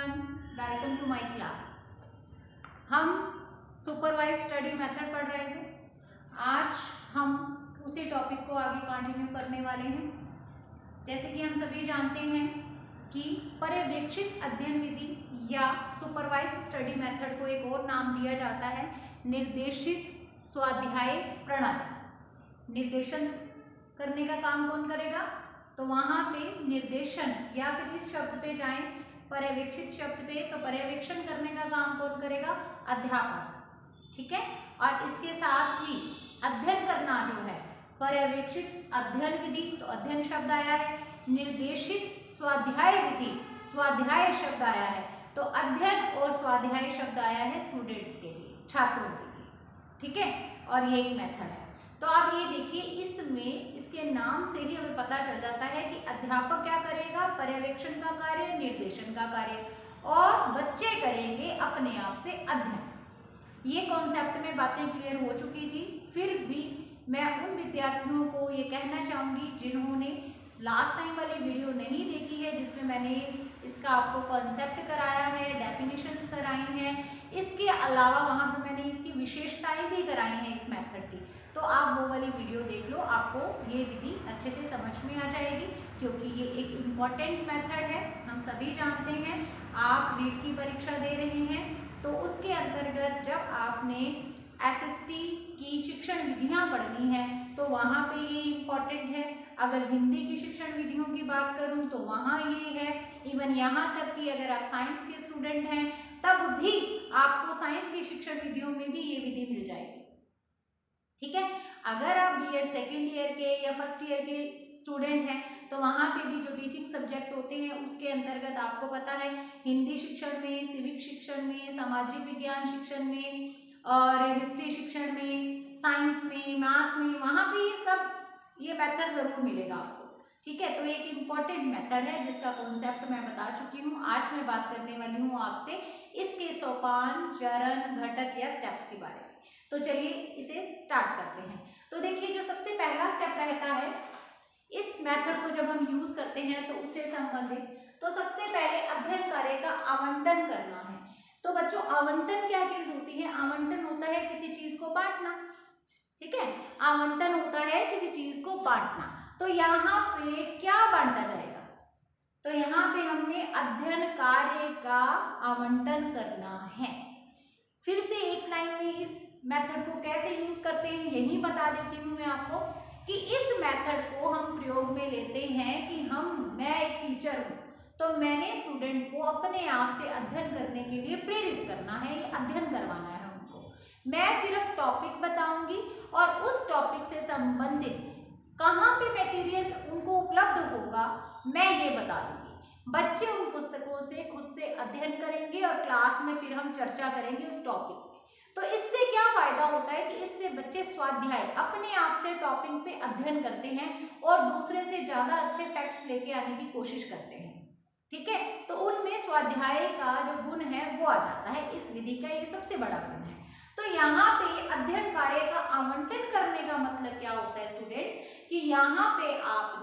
Everyone, welcome to my class. हम supervise study method पढ़ रहे थे। आज हम उसी टॉपिक को आगे कंटिन्यू करने वाले हैं। जैसे कि हम सभी जानते हैं कि पर्यवेक्षित अध्ययन विधि या सुपरवाइज स्टडी मेथड को एक और नाम दिया जाता है निर्देशित स्वाध्याय प्रणाली। निर्देशन करने का काम कौन करेगा? तो वहाँ पे निर्देशन या फिर इस शब्द पे जाएं पर्यवेक्षित शब्द पे, तो पर्यवेक्षण करने का काम कौन करेगा? अध्यापक। ठीक है। और इसके साथ ही अध्ययन करना जो है पर्यवेक्षित अध्ययन विधि, तो अध्ययन शब्द आया है। निर्देशित स्वाध्याय विधि, स्वाध्याय शब्द आया है। तो अध्ययन और स्वाध्याय शब्द आया है स्टूडेंट्स के लिए, छात्रों के लिए। ठीक है। और ये एक मेथड है। तो आप ये देखिए, इसमें इसके नाम से ही हमें पता चल जाता है कि अध्यापक क्या करेगा? पर्यवेक्षण का कार्य, निर्देशन का कार्य, और बच्चे करेंगे अपने आप से अध्ययन। ये कॉन्सेप्ट में बातें क्लियर हो चुकी थी। फिर भी मैं उन विद्यार्थियों को ये कहना चाहूँगी जिन्होंने लास्ट टाइम वाली वीडियो नहीं देखी है, जिसमें मैंने इसका आपको कॉन्सेप्ट कराया है, डेफिनेशंस कराई हैं, इसके अलावा वहाँ पर मैंने इसकी विशेषताएं भी कराई हैं इस मेथड की। तो आप वो वाली वीडियो देख लो, आपको ये विधि अच्छे से समझ में आ जाएगी, क्योंकि ये एक इम्पॉर्टेंट मेथड है। हम सभी जानते हैं, आप नीट की परीक्षा दे रहे हैं, तो उसके अंतर्गत जब आपने एसएसटी की शिक्षण विधियां पढ़नी है तो वहाँ पे ये इम्पॉर्टेंट है। अगर हिंदी की शिक्षण विधियों की बात करूँ तो वहाँ ये है। इवन यहाँ तक कि अगर आप साइंस के स्टूडेंट हैं तब भी आपको साइंस की शिक्षण विधियों में भी ये विधि मिल जाएगी। ठीक है। अगर आप बीएड सेकेंड ईयर के या फर्स्ट ईयर के स्टूडेंट हैं तो वहाँ पे भी जो टीचिंग सब्जेक्ट होते हैं उसके अंतर्गत आपको पता है हिंदी शिक्षण में, सिविक शिक्षण में, सामाजिक विज्ञान शिक्षण में और हिस्ट्री शिक्षण में, साइंस में, मैथ्स में, वहाँ पे ये मेथड जरूर मिलेगा आपको। ठीक है। तो एक इम्पॉर्टेंट मेथड है जिसका कॉन्सेप्ट मैं बता चुकी हूँ। आज मैं बात करने वाली हूँ आपसे इसके सोपान, चरण, घटक या स्टेप्स के बारे में। तो चलिए इसे स्टार्ट करते हैं। तो देखिए, जो सबसे पहला स्टेप रहता है इस मेथड को जब हम यूज करते हैं तो उससे संबंधित, तो सबसे पहले अध्ययन कार्य का आवंटन करना है। तो बच्चों, आवंटन क्या चीज होती है? आवंटन होता है किसी चीज को बांटना। ठीक है। आवंटन होता है किसी चीज को बांटना। तो यहाँ पे क्या बांटा जाएगा? तो यहाँ पे हमने अध्ययन कार्य का आवंटन करना है। फिर से एक लाइन में इस मेथड को कैसे यूज करते हैं यही बता देती हूँ मैं आपको, कि इस मेथड को हम प्रयोग में लेते हैं कि मैं एक टीचर हूँ, तो मैंने स्टूडेंट को अपने आप से अध्ययन करने के लिए प्रेरित करना है, अध्ययन करवाना है उनको। मैं सिर्फ टॉपिक बताऊंगी और उस टॉपिक से संबंधित कहाँ पे मटेरियल उनको उपलब्ध होगा मैं ये बता दूंगी। बच्चे उन पुस्तकों से खुद से अध्ययन करेंगे और क्लास में फिर हम चर्चा करेंगे उस टॉपिक पे। तो इससे क्या फायदा होता है कि इससे बच्चे स्वाध्याय अपने आप से टॉपिक पे अध्ययन करते हैं और दूसरे से ज्यादा अच्छे फैक्ट्स लेके आने की कोशिश करते हैं। ठीक है। तो उनमें स्वाध्याय का जो गुण है वो आ जाता है। इस विधि का ये सबसे बड़ा गुण है। तो यहाँ पे अध्ययन कार्य का आवंटन करने का मतलब क्या होता है स्टूडेंट्स, कि यहाँ पे आप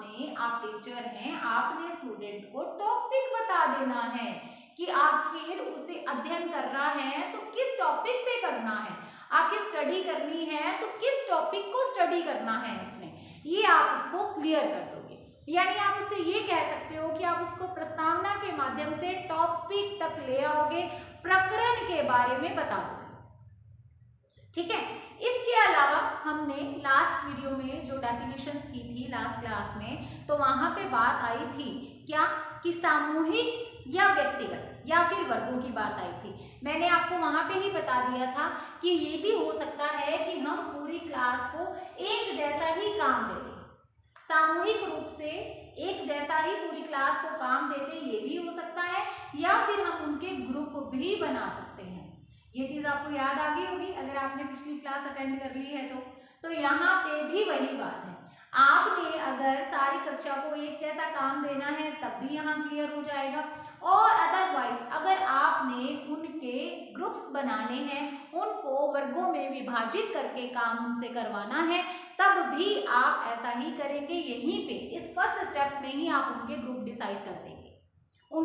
टीचर हैं, आपने स्टूडेंट को टॉपिक बता देना है कि आखिर उसे अध्ययन कर रहा है तो किस टॉपिक पे करना है, आखिर स्टडी करनी है तो किस टॉपिक को स्टडी करना है उसने, ये आप उसको क्लियर कर दोगे। यानी आप उससे ये कह सकते हो कि आप उसको प्रस्तावना के माध्यम से टॉपिक तक ले आओगे, प्रकरण के बारे में बता दोगे। ठीक है। इसके अलावा हमने लास्ट वीडियो में जो डेफिनेशंस की थी लास्ट क्लास में, तो वहां पे बात आई थी क्या, कि सामूहिक या व्यक्तिगत या फिर वर्गों की बात आई थी। मैंने आपको वहां पे ही बता दिया था कि ये भी हो सकता है कि हम पूरी क्लास को एक जैसा ही काम दे दें, सामूहिक रूप से एक जैसा ही पूरी क्लास को काम दे दें, ये भी हो सकता है, या फिर हम उनके ग्रुप भी बना सकते हैं। ये चीज आपको याद आ गई होगी अगर आपने पिछली क्लास अटेंड कर ली है तो यहाँ पे भी वही बात है। आपने अगर सारी कक्षा को एक जैसा काम देना है तब भी यहाँ क्लियर हो जाएगा, और अदरवाइज अगर आपने उनके ग्रुप्स बनाने हैं, उनको वर्गों में विभाजित करके काम उनसे करवाना है, तब भी आप ऐसा ही करेंगे। यहीं पे इस फर्स्ट स्टेप में ही आप उनके ग्रुप डिसाइड कर देंगे,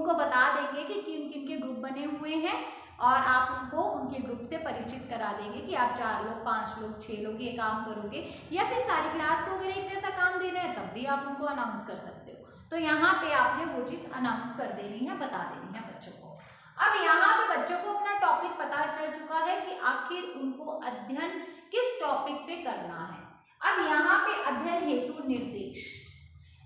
उनको बता देंगे कि किन किन के ग्रुप बने हुए हैं और आप उनको उनके ग्रुप से परिचित करा देंगे कि आप 4 लोग, 5 लोग, 6 लोग ये काम करोगे, या फिर सारी क्लास को अगर एक जैसा काम देना है तब भी आप उनको अनाउंस कर सकते हो। तो यहाँ पे आपने वो चीज़ अनाउंस कर देनी है, बता देनी है बच्चों को। अब यहाँ पे बच्चों को अपना टॉपिक पता चल चुका है कि आखिर उनको अध्ययन किस टॉपिक पे करना है। अब यहाँ पे अध्ययन हेतु निर्देश,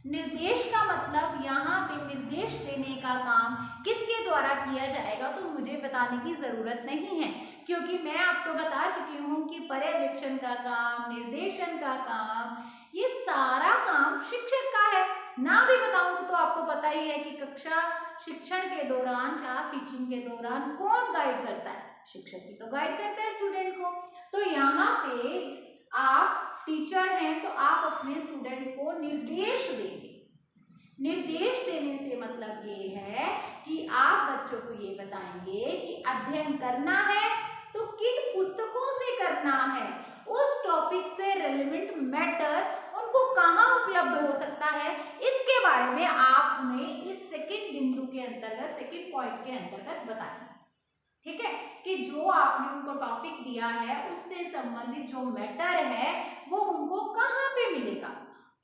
निर्देश का मतलब यहाँ पे निर्देश देने का काम किसके द्वारा किया जाएगा तो मुझे बताने की जरूरत नहीं है, क्योंकि मैं आपको बता चुकी हूँ कि पर्यवेक्षण का काम, निर्देशन का काम, ये सारा काम शिक्षक का है। ना भी बताऊँ तो आपको पता ही है कि कक्षा शिक्षण के दौरान, क्लास टीचिंग के दौरान कौन गाइड करता है, शिक्षक ही तो गाइड करता है स्टूडेंट को। तो यहाँ पे आप टीचर हैं तो आप अपने स्टूडेंट को निर्देश देंगे। निर्देश देने से मतलब ये है कि आप बच्चों को ये बताएंगे कि अध्ययन करना है तो किन पुस्तकों से करना है, उस टॉपिक से रेलेवेंट मैटर उनको कहाँ उपलब्ध हो सकता है, इसके बारे में आप उन्हें इस सेकंड बिंदु के अंतर्गत, सेकंड पॉइंट के अंतर्गत बताएंगे। ठीक है, कि जो आपने उनको टॉपिक दिया है उससे संबंधित जो मैटर है वो उनको कहाँ पे मिलेगा,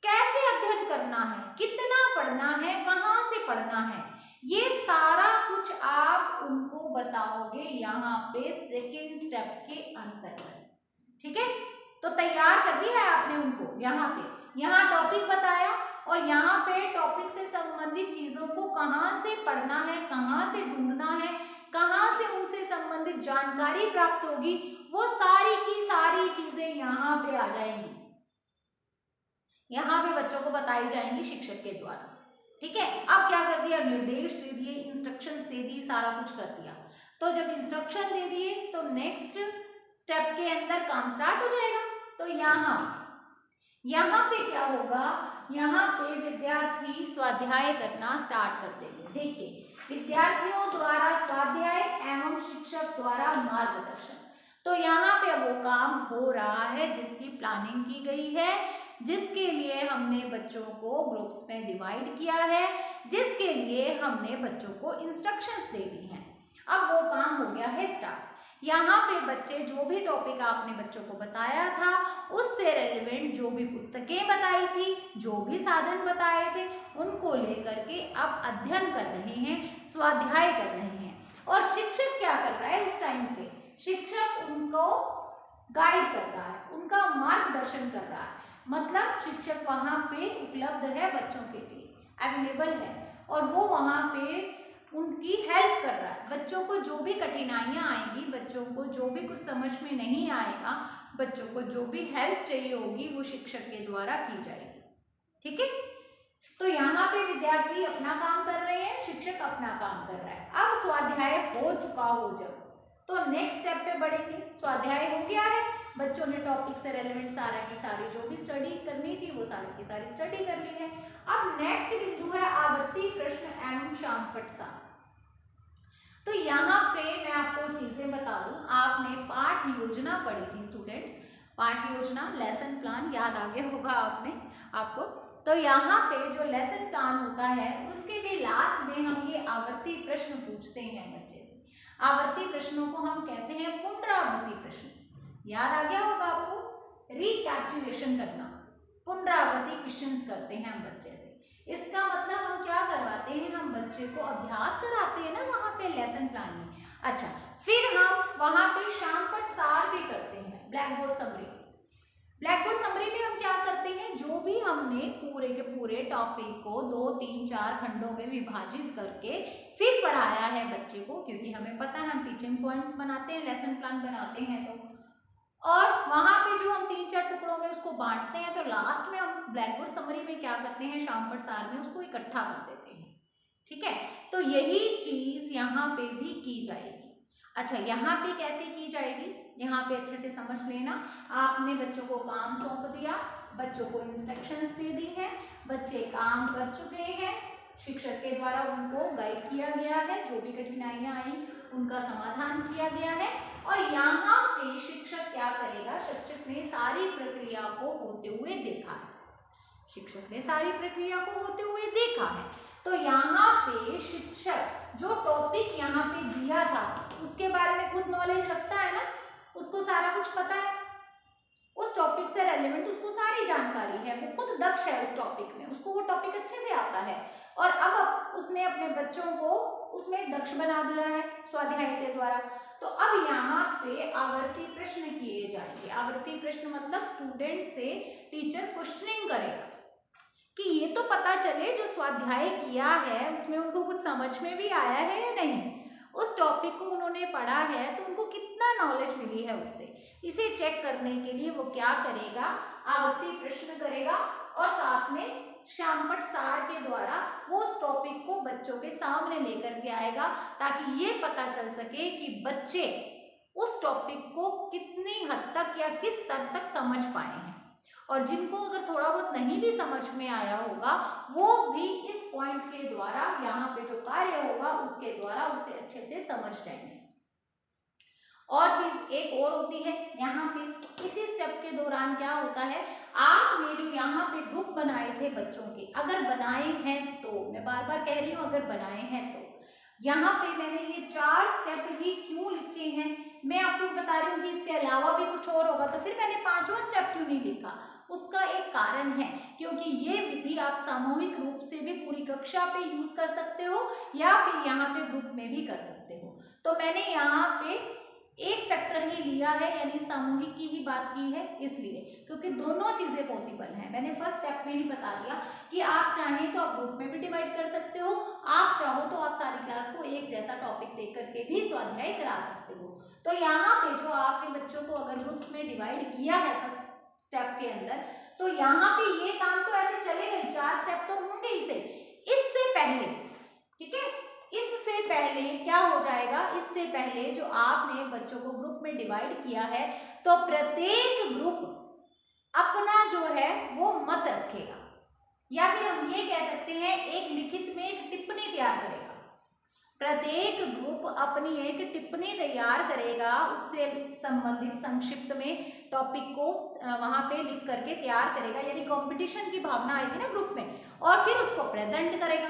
कैसे अध्ययन करना है, कितना पढ़ना है, कहाँ से पढ़ना है, ये सारा कुछ आप उनको बताओगे यहाँ पे सेकंड स्टेप के अंतर्गत। ठीक है, तो तैयार कर दिया है आपने उनको। यहाँ पे यहाँ टॉपिक बताया और यहाँ पे टॉपिक से संबंधित चीजों को कहाँ से पढ़ना है, कहाँ से ढूंढना है, कहाँ से उनसे संबंधित जानकारी प्राप्त होगी, वो सारी की सारी चीजें यहाँ पे आ जाएंगी, यहाँ पे बच्चों को बताई जाएंगी शिक्षक के द्वारा। ठीक है, अब क्या कर दिया, निर्देश दे दिए, इंस्ट्रक्शंस दे दी, सारा कुछ कर दिया। तो जब इंस्ट्रक्शन दे दिए तो नेक्स्ट स्टेप के अंदर काम स्टार्ट हो जाएगा। तो यहाँ पे क्या होगा, यहाँ पे विद्यार्थी स्वाध्याय करना स्टार्ट कर देंगे। देखिए, विद्यार्थियों द्वारा स्वाध्याय एवं शिक्षक द्वारा मार्गदर्शन, तो यहाँ पे वो काम हो रहा है जिसकी प्लानिंग की गई है, जिसके लिए हमने बच्चों को ग्रुप्स में डिवाइड किया है, जिसके लिए हमने बच्चों को इंस्ट्रक्शंस दे दी हैं। अब वो काम हो गया है स्टार्ट। यहाँ पे बच्चे जो भी टॉपिक आपने बच्चों को बताया था उससे रेलेवेंट जो भी पुस्तकें बताई थी, जो भी साधन बताए थे, उनको लेकर के अब अध्ययन कर रहे हैं, स्वाध्याय कर रहे हैं। और शिक्षक क्या कर रहा है इस टाइम पे, शिक्षक उनको गाइड कर रहा है, उनका मार्गदर्शन कर रहा है। मतलब शिक्षक वहाँ पे उपलब्ध है, बच्चों के लिए अवेलेबल है और वो वहाँ पे उनकी हेल्प कर रहा है। बच्चों को जो भी कठिनाइयाँ आएंगी, बच्चों को जो भी कुछ समझ में नहीं आएगा, बच्चों को जो भी हेल्प चाहिए होगी वो शिक्षक के द्वारा की जाएगी। ठीक है, तो यहाँ पे विद्यार्थी अपना काम कर रहे हैं, शिक्षक अपना काम कर रहा है। अब स्वाध्याय हो चुका हो जब, तो नेक्स्ट स्टेप पे बढ़ेंगे। स्वाध्याय हो गया है, बच्चों ने टॉपिक से रेलेवेंट सारा की सारी जो भी स्टडी करनी थी वो सारी की सारी स्टडी कर ली है। अब नेक्स्ट बिंदु है आवर्ती प्रश्न एवं शामपट सार। तो यहाँ पे मैं आपको चीजें बता दूं, आपने पाठ योजना पढ़ी थी स्टूडेंट्स, पाठ योजना, लेसन प्लान याद आ गया होगा आपको। तो यहाँ पे जो लेसन प्लान होता है उसके भी लास्ट में हम ये आवर्ती प्रश्न पूछते हैं बच्चे से। आवर्ती प्रश्नों को हम कहते हैं पुनरावृत्ति प्रश्न। याद आ गया होगा आपको, रिकैप्चुलेशन करना, पुनरावृत्ति क्वेश्चंस करते हैं हम बच्चे से। इसका मतलब हम क्या करवाते हैं, हम बच्चे को अभ्यास कराते हैं ना वहाँ पे लेसन प्लान में। अच्छा, फिर हम वहाँ पे शामपट सार भी करते हैं, black board summary. Black board summary में हम क्या करते हैं, जो भी हमने पूरे के पूरे टॉपिक को 2, 3, 4 खंडों में विभाजित करके फिर पढ़ाया है बच्चे को, क्योंकि हमें पता है हम टीचिंग पॉइंट्स बनाते हैं, लेसन प्लान बनाते हैं, तो और वहाँ पे जो हम 3-4 टुकड़ों में उसको बांटते हैं, तो लास्ट में हम ब्लैक बोर्ड समरी में क्या करते हैं, शामपट सार में उसको इकट्ठा कर देते हैं। ठीक है, तो यही चीज यहाँ पे भी की जाएगी। अच्छा, यहाँ पे कैसे की जाएगी, यहाँ पे अच्छे से समझ लेना। आपने बच्चों को काम सौंप दिया, बच्चों को इंस्ट्रक्शंस दे दी है, बच्चे काम कर चुके हैं, शिक्षक के द्वारा उनको गाइड किया गया है, जो भी कठिनाइयाँ आई उनका समाधान किया गया है। और यहाँ पे शिक्षक क्या करेगा, शिक्षक ने सारी प्रक्रिया को होते हुए देखा है, शिक्षक ने सारी प्रक्रिया को होते हुए देखा है। तो यहाँ पे शिक्षक जो टॉपिक यहाँ पे दिया था उसके बारे में खुद नॉलेज रखता है ना, उसको सारा कुछ पता है, उस टॉपिक से रेलेवेंट उसको सारी जानकारी है, वो खुद दक्ष है उस टॉपिक में, उसको वो टॉपिक अच्छे से आता है और अब उसने अपने बच्चों को उसमें दक्ष बना दिया है स्वाध्याय के द्वारा। तो अब यहाँ पे आवर्ती प्रश्न किए जाएंगे। आवर्ती प्रश्न मतलब स्टूडेंट से टीचर क्वेश्चनिंग करेगा कि ये तो पता चले जो स्वाध्याय किया है उसमें उनको कुछ समझ में भी आया है या नहीं, उस टॉपिक को उन्होंने पढ़ा है तो उनको कितना नॉलेज मिली है उससे। इसे चेक करने के लिए वो क्या करेगा, आवर्ती प्रश्न करेगा और साथ में शामपट सार के द्वारा वो उस टॉपिक को बच्चों के सामने लेकर के आएगा ताकि ये पता चल सके कि बच्चे उस टॉपिक को कितनी हद तक या किस स्तर तक समझ पाए हैं, और जिनको अगर थोड़ा बहुत नहीं भी समझ में आया होगा वो भी इस पॉइंट के द्वारा, यहाँ पे जो कार्य होगा उसके द्वारा उसे अच्छे से समझ जाएंगे। और चीज एक और होती है यहाँ पे, इसी स्टेप के दौरान क्या होता है, आपने जो यहाँ पे ग्रुप बनाए थे बच्चों के, अगर बनाए हैं तो, मैं बार बार कह रही हूँ अगर बनाए हैं तो, यहाँ पे मैंने ये 4 स्टेप ही क्यों लिखे हैं, मैं आपको बता रही हूँ कि इसके अलावा भी कुछ और होगा तो फिर मैंने 5वां स्टेप क्यों नहीं लिखा। उसका एक कारण है, क्योंकि ये विधि आप सामूहिक रूप से भी पूरी कक्षा पे यूज कर सकते हो या फिर यहाँ पे ग्रुप में भी कर सकते हो। तो मैंने यहाँ पे एक फैक्टर ही लिया है, यानी सामूहिक की ही बात की है, इसलिए क्योंकि दोनों चीजें पॉसिबल हैं। मैंने फर्स्ट स्टेप में ही बता दिया कि आप चाहें तो आप ग्रुप में भी डिवाइड कर सकते हो, आप चाहो तो आप सारी क्लास को एक जैसा टॉपिक दे करके भी स्वाध्याय करा सकते हो। तो यहाँ पे जो आपके बच्चों को अगर ग्रुप्स में डिवाइड किया है फर्स्ट स्टेप के अंदर, तो यहाँ पे ये काम तो ऐसे चलेगा ही, 4 स्टेप तो होंगे इसे। इससे पहले, ठीक है, इससे पहले क्या हो जाएगा, इससे पहले जो आपने बच्चों को ग्रुप में डिवाइड किया है तो प्रत्येक ग्रुप अपना जो है वो मत रखेगा, या फिर हम ये कह सकते हैं एक लिखित में एक टिप्पणी तैयार करेगा। प्रत्येक ग्रुप अपनी एक टिप्पणी तैयार करेगा, उससे संबंधित संक्षिप्त में टॉपिक को वहां पे लिख करके तैयार करेगा, यानी कंपटीशन की भावना आएगी ना ग्रुप में, और फिर उसको प्रेजेंट करेगा।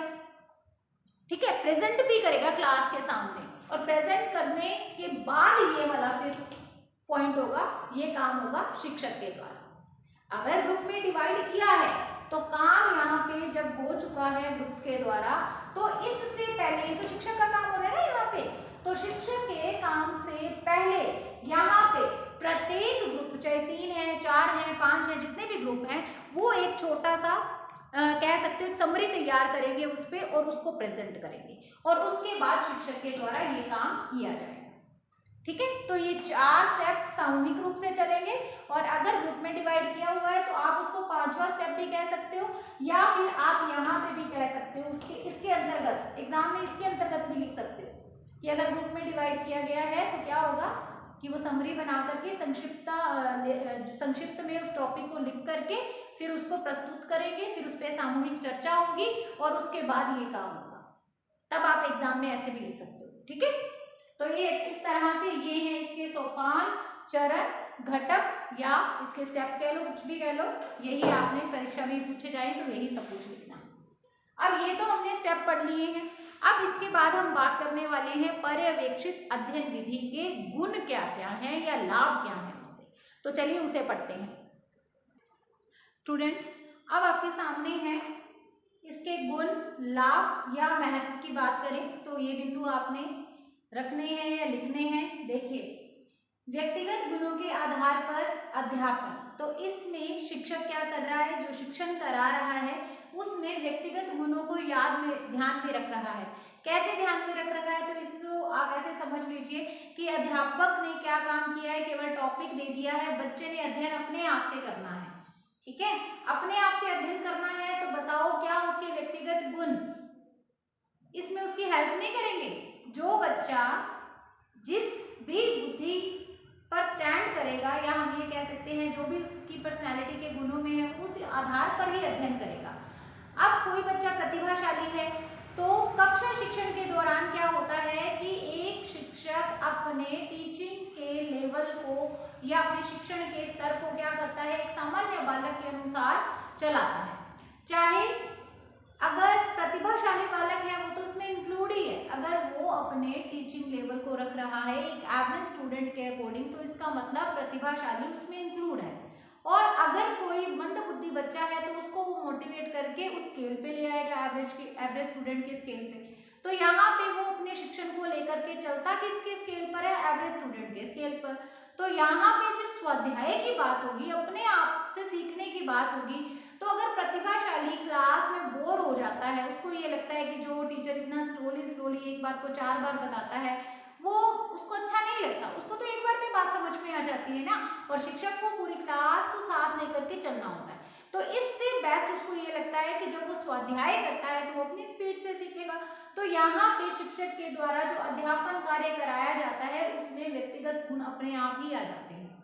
ठीक है, प्रेजेंट भी करेगा क्लास के सामने, और प्रेजेंट करने के बाद ये वाला फिर पॉइंट होगा, ये काम होगा शिक्षक के द्वारा। अगर ग्रुप में डिवाइड किया है तो काम यहाँ पे जब हो चुका है ग्रुप्स के द्वारा, तो इससे पहले, ये तो शिक्षक का काम हो रहा है ना यहाँ पे, तो शिक्षक के काम से पहले यहाँ पे प्रत्येक ग्रुप, चाहे 3 है, 4 है, 5 है, जितने भी ग्रुप हैं, वो एक छोटा सा कह सकते हो एक समरी तैयार करेंगे उस पे और उसको प्रेजेंट करेंगे, और उसके बाद शिक्षक के द्वारा ये काम किया जाएगा। ठीक है, तो ये 4 स्टेप सामूहिक रूप से चलेंगे, और अगर ग्रुप में डिवाइड किया हुआ है तो आप उसको 5वां स्टेप भी कह सकते हो, या फिर आप यहाँ पे भी कह सकते हो उसके, इसके अंतर्गत, एग्जाम में इसके अंतर्गत भी लिख सकते हो कि अगर ग्रुप में डिवाइड किया गया है तो क्या होगा कि वो समरी बना करके संक्षिप्त में उस टॉपिक को लिख करके फिर उसको प्रस्तुत करेंगे, फिर उस पर सामूहिक चर्चा होगी और उसके बाद ये काम होगा। तब आप एग्जाम में ऐसे भी लिख सकते हो। ठीक है, तो ये इस तरह से ये है इसके सोपान, चरण, घटक, या इसके स्टेप कह लो, कुछ भी कह लो, यही आपने परीक्षा में पूछे जाए तो यही सब कुछ लिखना। अब ये तो हमने स्टेप पढ़ लिए हैं। अब इसके बाद हम बात करने वाले हैं पर्यवेक्षित अध्ययन विधि के गुण क्या क्या हैं या लाभ क्या हैं उससे। तो चलिए उसे पढ़ते हैं। स्टूडेंट्स, अब आपके सामने है इसके गुण, लाभ या महत्व की बात करें तो ये बिंदु आपने रखने हैं या लिखने हैं। देखिए, व्यक्तिगत गुणों के आधार पर अध्यापन, तो इसमें शिक्षक क्या कर रहा है, जो शिक्षण करा रहा है उसमें व्यक्तिगत गुणों को ध्यान में रख रहा है। कैसे ध्यान में रख रखा है, तो इसको आप ऐसे समझ लीजिए कि अध्यापक ने क्या काम किया है, केवल टॉपिक दे दिया है, बच्चे ने अध्ययन अपने आप से करना है। ठीक है, अपने आप से अध्ययन करना है तो बताओ क्या उसके व्यक्तिगत गुण इसमें उसकी हेल्प नहीं करेंगे। जो बच्चा जिस भी बुद्धि पर स्टैंड करेगा, या हम ये कह सकते हैं जो भी उसकी पर्सनैलिटी के गुणों में है उस आधार पर ही अध्ययन करेगा। अब कोई बच्चा प्रतिभाशाली है तो कक्षा शिक्षण के दौरान क्या होता है कि एक शिक्षक अपने टीचिंग के लेवल को या अपने शिक्षण के स्तर को क्या करता है, एक सामान्य बालक के अनुसार चलाता है। चाहे अगर प्रतिभाशाली बालक है वो तो उसमें इंक्लूड ही है, अगर वो अपने टीचिंग लेवल को रख रहा है एक एवरेज स्टूडेंट के अकॉर्डिंग, तो इसका मतलब प्रतिभाशाली उसमें इंक्लूड है। और अगर कोई मंदबुद्धि बच्चा है तो उसको वो मोटिवेट करके उस स्केल पे ले आएगा, एवरेज स्टूडेंट के स्केल पे। तो यहाँ पे वो अपने शिक्षण को लेकर के चलता किसके स्केल पर है, एवरेज स्टूडेंट के स्केल पर। तो यहाँ पे जब स्वाध्याय की बात होगी, अपने आप से सीखने की बात होगी, तो अगर प्रतिभाशाली क्लास में बोर हो जाता है, उसको ये लगता है कि जो टीचर इतना स्लोली एक बात को 4 बार बताता है वो उसको अच्छा नहीं लगता, उसको तो एक बार में बात समझ में आ जाती है ना, और शिक्षक को पूरी क्लास को साथ लेकर के चलना होता है। तो इससे बेस्ट उसको ये लगता है कि जब वो स्वाध्याय करता है तो वो अपनी स्पीड से सीखेगा। तो यहाँ पे शिक्षक के द्वारा जो अध्यापन कार्य कराया जाता है उसमें व्यक्तिगत गुण अपने आप ही आ जाते हैं,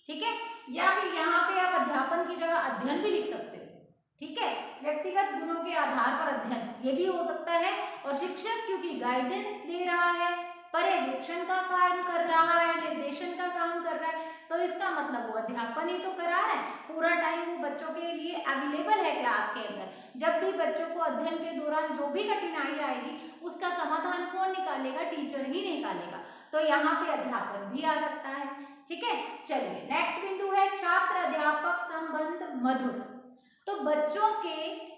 ठीक है। या फिर यहाँ पे आप अध्यापन की जगह अध्ययन भी लिख सकते हो, ठीक है। व्यक्तिगत गुणों के आधार पर अध्ययन ये भी हो सकता है। और शिक्षक क्योंकि गाइडेंस दे रहा है, पर्यवेक्षण का काम कर रहा है, निर्देशन का काम कर रहा है, तो इसका मतलब वो अध्यापन ही तो करा रहा है। पूरा टाइम वो बच्चों के लिए अवेलेबल है क्लास के अंदर। जब भी बच्चों को अध्ययन के दौरान जो भी कठिनाई आएगी उसका समाधान कौन निकालेगा, टीचर ही निकालेगा। तो यहाँ पे अध्यापन भी आ सकता है, ठीक है। चलिए नेक्स्ट बिंदु है छात्र अध्यापक संबंध मधुर। तो बच्चों के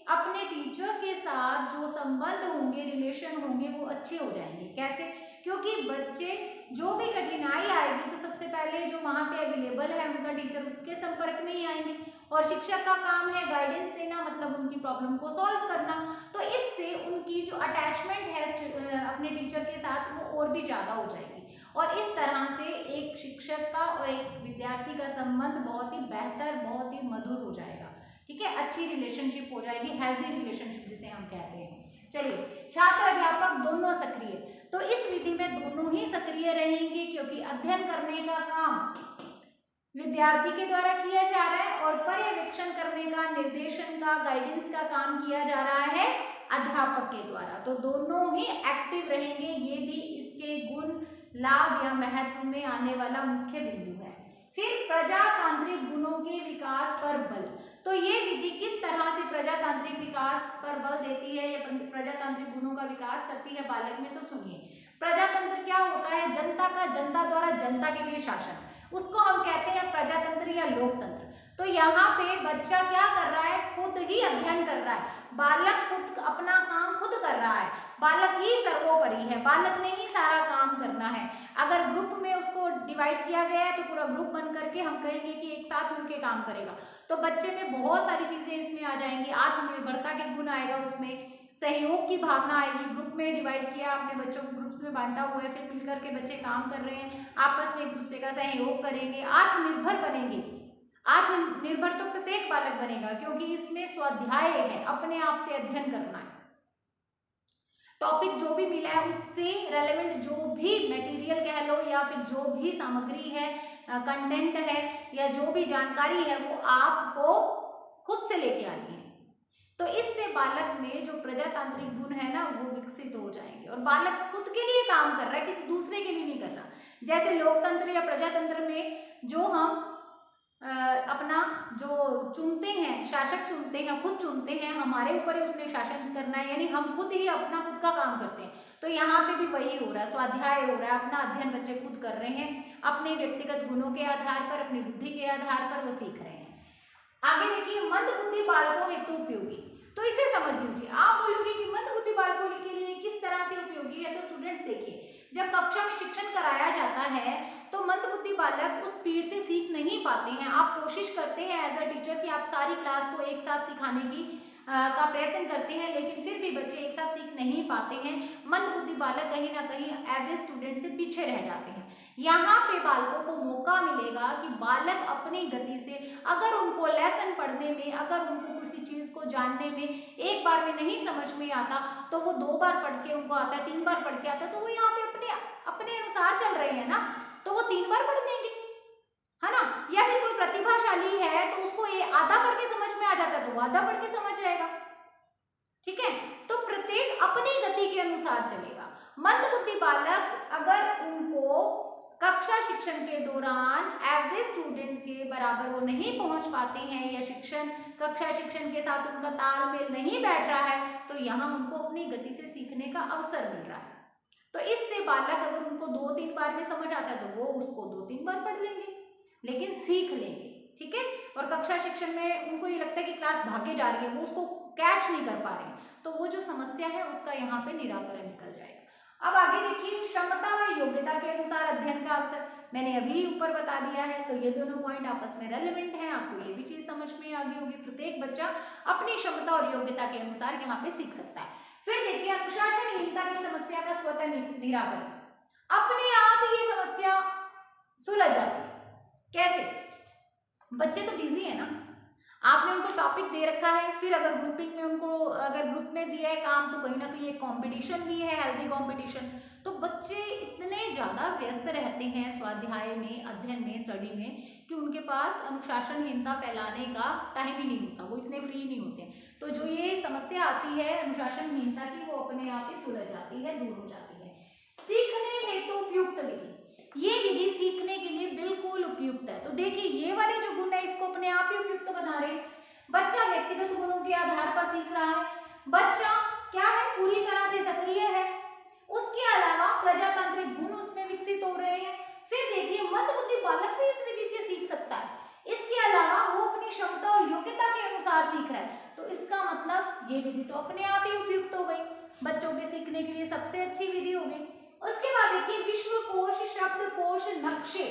अपने टीचर के साथ जो संबंध होंगे, रिलेशन होंगे, वो अच्छे हो जाएंगे। कैसे? क्योंकि बच्चे जो भी कठिनाई आएगी तो सबसे पहले जो वहाँ पे अवेलेबल है उनका टीचर, उसके संपर्क में ही आएंगे। और शिक्षक का काम है गाइडेंस देना, मतलब उनकी प्रॉब्लम को सॉल्व करना। तो इससे उनकी जो अटैचमेंट है अपने टीचर के साथ वो और भी ज़्यादा हो जाएगी। और इस तरह से एक शिक्षक का और एक विद्यार्थी का संबंध बहुत ही बेहतर, बहुत ही मधुर हो जाएगा, ठीक है। अच्छी रिलेशनशिप हो जाएगी, हेल्दी रिलेशनशिप जिसे हम कहते हैं। चलिए छात्र अध्यापक दोनों सक्रिय, तो इस विधि में दोनों ही सक्रिय रहेंगे क्योंकि अध्ययन करने का काम विद्यार्थी के द्वारा किया जा रहा है और पर्यवेक्षण करने का, निर्देशन का, गाइडेंस का काम किया जा रहा है अध्यापक के द्वारा। तो दोनों ही एक्टिव रहेंगे, ये भी इसके गुण, लाभ या महत्व में आने वाला मुख्य बिंदु है। फिर प्रजातांत्रिक गुणों के विकास पर बल। तो ये विधि किस तरह से प्रजातांत्रिक विकास पर बल देती है या प्रजातांत्रिक गुणों का विकास करती है बालक में, तो सुनिए। प्रजातंत्र क्या होता है? जनता का, जनता द्वारा जनता के लिए शासन, उसको हम कहते हैं प्रजातंत्र या लोकतंत्र। तो यहाँ पे बच्चा क्या कर रहा है? खुद ही अध्ययन कर रहा है, बालक खुद अपना काम खुद कर रहा है, बालक ही सर्वोपरि है, बालक ने ही सारा काम करना है। अगर ग्रुप में उसको डिवाइड किया गया है तो पूरा ग्रुप बन करके हम कहेंगे कि एक साथ मिलकर काम करेगा। तो बच्चे में बहुत सारी चीजें इसमें आ जाएंगी, आत्मनिर्भरता के गुण आएगा, उसमें सहयोग की भावना आएगी। ग्रुप में डिवाइड किया आपने, बच्चों को ग्रुप्स में बांटा हुआ है, फिर मिलकर के बच्चे काम कर रहे हैं, आपस में एक दूसरे का सहयोग करेंगे, आत्मनिर्भर बनेंगे। आत्मनिर्भर तो प्रत्येक बालक बनेगा क्योंकि इसमें स्वाध्याय है, अपने आप से अध्ययन करना है। टॉपिक जो भी मिला है उससे रेलेवेंट जो भी मटेरियल कह लो या फिर जो भी सामग्री है, कंटेंट है या जो भी जानकारी है वो आपको खुद से लेके आनी है। तो इससे बालक में जो प्रजातांत्रिक गुण है ना वो विकसित हो जाएंगे और बालक खुद के लिए काम कर रहा है, किसी दूसरे के लिए नहीं कर रहा। जैसे लोकतंत्र या प्रजातंत्र में जो हम अपना जो चुनते हैं, शासक चुनते हैं, खुद चुनते हैं, हमारे ऊपर ही उसने शासन करना है, यानी हम खुद ही अपना खुद का काम करते हैं। तो यहाँ पे भी वही हो रहा है, स्वाध्याय हो रहा है, अपना अध्ययन बच्चे खुद कर रहे हैं, अपने व्यक्तिगत गुणों के आधार पर, अपनी बुद्धि के आधार पर वो सीख रहे हैं। आगे देखिए, मंदबुद्धि बालकों हेतु उपयोगी। तो इसे समझ लीजिए। आप बोलोगे कि मंदबुद्धि बालकों के लिए किस तरह से उपयोगी है, तो स्टूडेंट्स देखिए, जब कक्षा में शिक्षण कराया जाता है तो मंदबुद्धि बालक उस स्पीड से सीख नहीं पाते हैं। आप कोशिश करते हैं एज अ टीचर कि आप सारी क्लास को एक साथ सिखाने की का प्रयत्न करते हैं, लेकिन फिर भी बच्चे एक साथ सीख नहीं पाते हैं। मंदबुद्धि बालक कहीं ना कहीं एवरेज स्टूडेंट से पीछे रह जाते हैं। यहाँ पे बालकों को मौका मिलेगा कि बालक अपनी गति से, अगर उनको लेसन पढ़ने में, अगर उनको किसी चीज़ को जानने में एक बार में नहीं समझ में आता तो वो 2 बार पढ़ के उनको आता है, 3 बार पढ़ के आता है, तो वो यहाँ पे अपने अनुसार चल रहे हैं ना, तो वो 3 बार पढ़ लेंगे, है ना। या फिर कोई प्रतिभाशाली है तो उसको ये आधा पढ़ के समझ में आ जाता है तो वो आधा पढ़ के समझ जाएगा, ठीक है। तो प्रत्येक अपनी गति के अनुसार चलेगा। मंदबुद्धि बालक अगर उनको कक्षा शिक्षण के दौरान एवरेज स्टूडेंट के बराबर वो नहीं पहुंच पाते हैं या कक्षा शिक्षण के साथ उनका तालमेल नहीं बैठ रहा है, तो यहाँ उनको अपनी गति से सीखने का अवसर मिल रहा है। तो इससे बालक अगर उनको 2-3 बार में समझ आता है तो वो उसको 2-3 बार पढ़ लेंगे, लेकिन सीख लेंगे। ठीक है। और कक्षा शिक्षण में उनको ये लगता है कि क्लास भागे जा रही है, वो उसको कैच नहीं कर पा रहे हैं, तो वो जो समस्या है उसका यहाँ पे निराकरण निकल जाएगा। अब आगे देखिए, क्षमता व योग्यता के अनुसार अध्ययन का अवसर मैंने अभी ऊपर बता दिया है, तो ये दोनों पॉइंट आपस में रेलेवेंट हैं, आपको ये भी चीज समझ में आ गई होगी। प्रत्येक बच्चा अपनी क्षमता और योग्यता के अनुसार यहाँ पे सीख सकता है। फिर देखिए, अनुशासनहीनता की समस्या का स्वतः निराकरण, अपने आप ही ये समस्या सुलझ जाती है। कैसे? बच्चे तो बिजी है ना, आपने उनको टॉपिक दे रखा है, फिर अगर ग्रुपिंग में उनको अगर ग्रुप में दिया है काम, तो कहीं ना कहीं एक कंपटीशन भी है, हेल्दी कंपटीशन, तो बच्चे इतने ज़्यादा व्यस्त रहते हैं स्वाध्याय में, अध्ययन में, स्टडी में, कि उनके पास अनुशासनहीनता फैलाने का टाइम ही नहीं होता, वो इतने फ्री नहीं होते। तो जो ये समस्या आती है अनुशासनहीनता की, वो अपने आप ही सुलझ जाती है, दूर हो जाती है। सीखने हेतु उपयुक्त विधि, ये विधि सीखने के लिए बिल्कुल उपयुक्त है। तो देखिए, ये वाले जो गुण है इसको अपने आप ही उपयुक्त बना रहे। बच्चा व्यक्तिगत गुणों के आधार पर सीख रहा है, बच्चा क्या है, पूरी तरह से सक्रिय है, उसके अलावा प्रजातांत्रिक गुण उसमें विकसित हो रहे हैं। फिर देखिए, मंदबुद्धि बालक भी इस विधि से सीख सकता है, इसके अलावा वो अपनी क्षमता और योग्यता के अनुसार सीख रहा है, तो इसका मतलब ये विधि तो अपने आप ही उपयुक्त हो गई, बच्चों के सीखने के लिए सबसे अच्छी विधि हो गई। उसके बाद देखिए, विश्वकोश, शब्दकोश, नक्शे,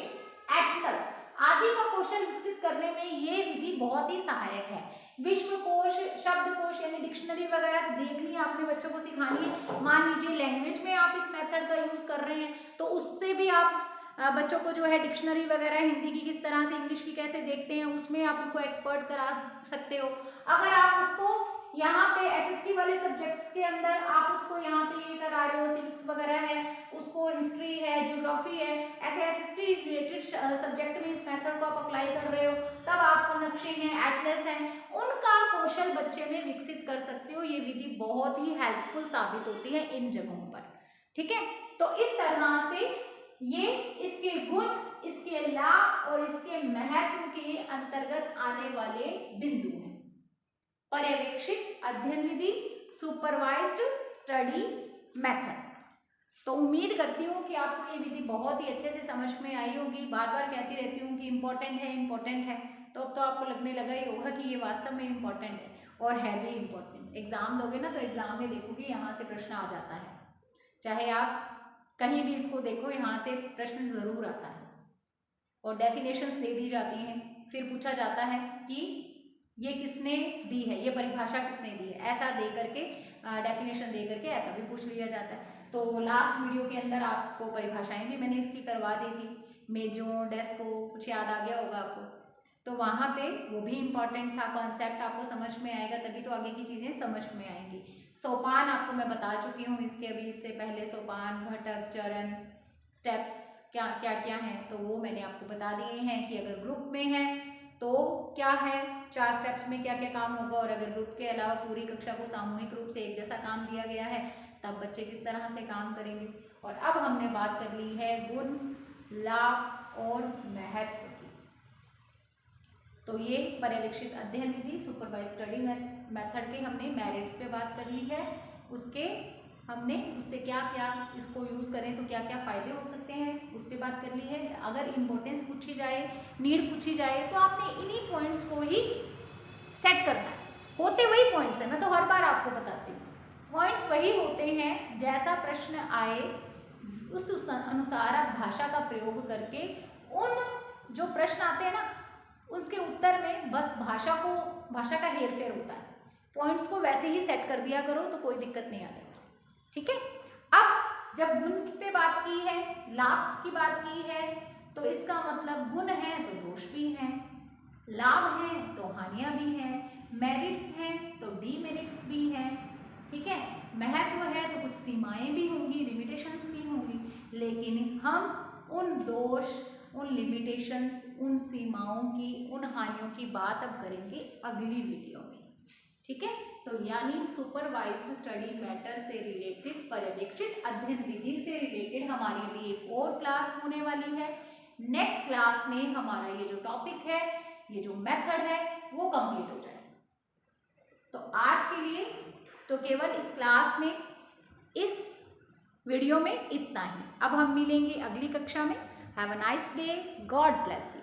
एटलस आदि का कौशल विकसित करने में ये विधि बहुत ही सहायक है। विश्वकोश, शब्दकोश यानी डिक्शनरी वगैरह देखनी है आपने, बच्चों को सिखानी है। मान लीजिए लैंग्वेज में आप इस मेथड का यूज कर रहे हैं, तो उससे भी आप बच्चों को जो है डिक्शनरी वगैरह हिंदी की किस तरह से, इंग्लिश की कैसे देखते हैं, उसमें आप उनको एक्सपर्ट करा सकते हो। अगर आप उसको यहाँ पे एसएसटी वाले सब्जेक्ट्स के अंदर आप उसको यहाँ पे ये करा रहे हो, सिविक्स वगैरह है, उसको हिस्ट्री है, ज्योग्राफी है, ऐसे एसएसटी रिलेटेड सब्जेक्ट में इस मेथड को आप अप्लाई कर रहे हो, तब आपको नक्शे हैं, एटलस हैं, उनका कौशल बच्चे में विकसित कर सकते हो। ये विधि बहुत ही हेल्पफुल साबित होती है इन जगहों पर। ठीक है, तो इस तरह से ये इसके गुण, इसके लाभ और इसके महत्व के अंतर्गत आने वाले बिंदु हैं। पर्यवेक्षित अध्ययन विधि, सुपरवाइज्ड स्टडी मेथड। तो उम्मीद करती हूँ कि आपको ये विधि बहुत ही अच्छे से समझ में आई होगी। बार बार कहती रहती हूँ कि इम्पोर्टेंट है, इम्पोर्टेंट है, तो अब तो आपको लगने लगा ही होगा कि ये वास्तव में इम्पोर्टेंट है, और है भी इम्पोर्टेंट। एग्जाम दोगे ना, तो एग्जाम में देखोगे यहाँ से प्रश्न आ जाता है, चाहे आप कहीं भी इसको देखो, यहाँ से प्रश्न जरूर आता है, और डेफिनेशंस दे दी जाती हैं, फिर पूछा जाता है कि ये किसने दी है, ये परिभाषा किसने दी है, ऐसा दे करके डेफिनेशन दे करके ऐसा भी पूछ लिया जाता है। तो लास्ट वीडियो के अंदर आपको परिभाषाएं भी मैंने इसकी करवा दी थी, मेजो, डेस्को, कुछ याद आ गया होगा आपको, तो वहाँ पे वो भी इम्पॉर्टेंट था। कॉन्सेप्ट आपको समझ में आएगा तभी तो आगे की चीज़ें समझ में आएंगी। सोपान आपको मैं बता चुकी हूँ, इसके अभी इससे पहले सोपान, घटक, चरण, स्टेप्स क्या क्या क्या हैं, तो वो मैंने आपको बता दिए हैं कि अगर ग्रुप में है तो क्या है, 4 स्टेप्स में क्या क्या काम होगा, और अगर ग्रुप के अलावा पूरी कक्षा को सामूहिक रूप से एक जैसा काम दिया गया है तब बच्चे किस तरह से काम करेंगे। और अब हमने बात कर ली है गुण, लाभ और महत्व की। तो ये पर्यवेक्षित अध्ययन विधि, सुपरवाइज स्टडी मेथड के हमने मेरिट्स पे बात कर ली है, उसके हमने उससे क्या क्या इसको यूज़ करें तो क्या क्या फ़ायदे हो सकते हैं उस पर बात कर ली है। अगर इम्पोर्टेंस पूछी जाए, नीड पूछी जाए, तो आपने इन्हीं पॉइंट्स को ही सेट करना है। होते वही पॉइंट्स हैं, मैं तो हर बार आपको बताती हूँ, पॉइंट्स वही होते हैं। जैसा प्रश्न आए उस अनुसार आप भाषा का प्रयोग करके उन जो प्रश्न आते हैं ना उसके उत्तर में बस भाषा का हेर फेर होता है, पॉइंट्स को वैसे ही सेट कर दिया करो तो कोई दिक्कत नहीं आने वाली। ठीक है, अब जब गुण पे बात की है, लाभ की बात की है, तो इसका मतलब गुण है तो दोष भी हैं, लाभ हैं तो हानियां भी हैं, मेरिट्स हैं तो डीमेरिट्स भी हैं। ठीक है, महत्व है तो कुछ सीमाएं भी होंगी, लिमिटेशंस भी होंगी, लेकिन हम उन दोष, उन लिमिटेशंस, उन सीमाओं की, उन हानियों की बात अब करेंगे अगली वीडियो में। ठीक है, तो यानी सुपरवाइज्ड स्टडी मैटर से रिलेटेड, पर्यवेक्षित अध्ययन विधि से रिलेटेड फिर हमारी अभी एक और क्लास होने वाली है। नेक्स्ट क्लास में हमारा ये जो टॉपिक है, ये जो मेथड है वो कंप्लीट हो जाएगा। तो आज के लिए तो केवल इस क्लास में, इस वीडियो में इतना ही। अब हम मिलेंगे अगली कक्षा में। Have a nice day, God bless you.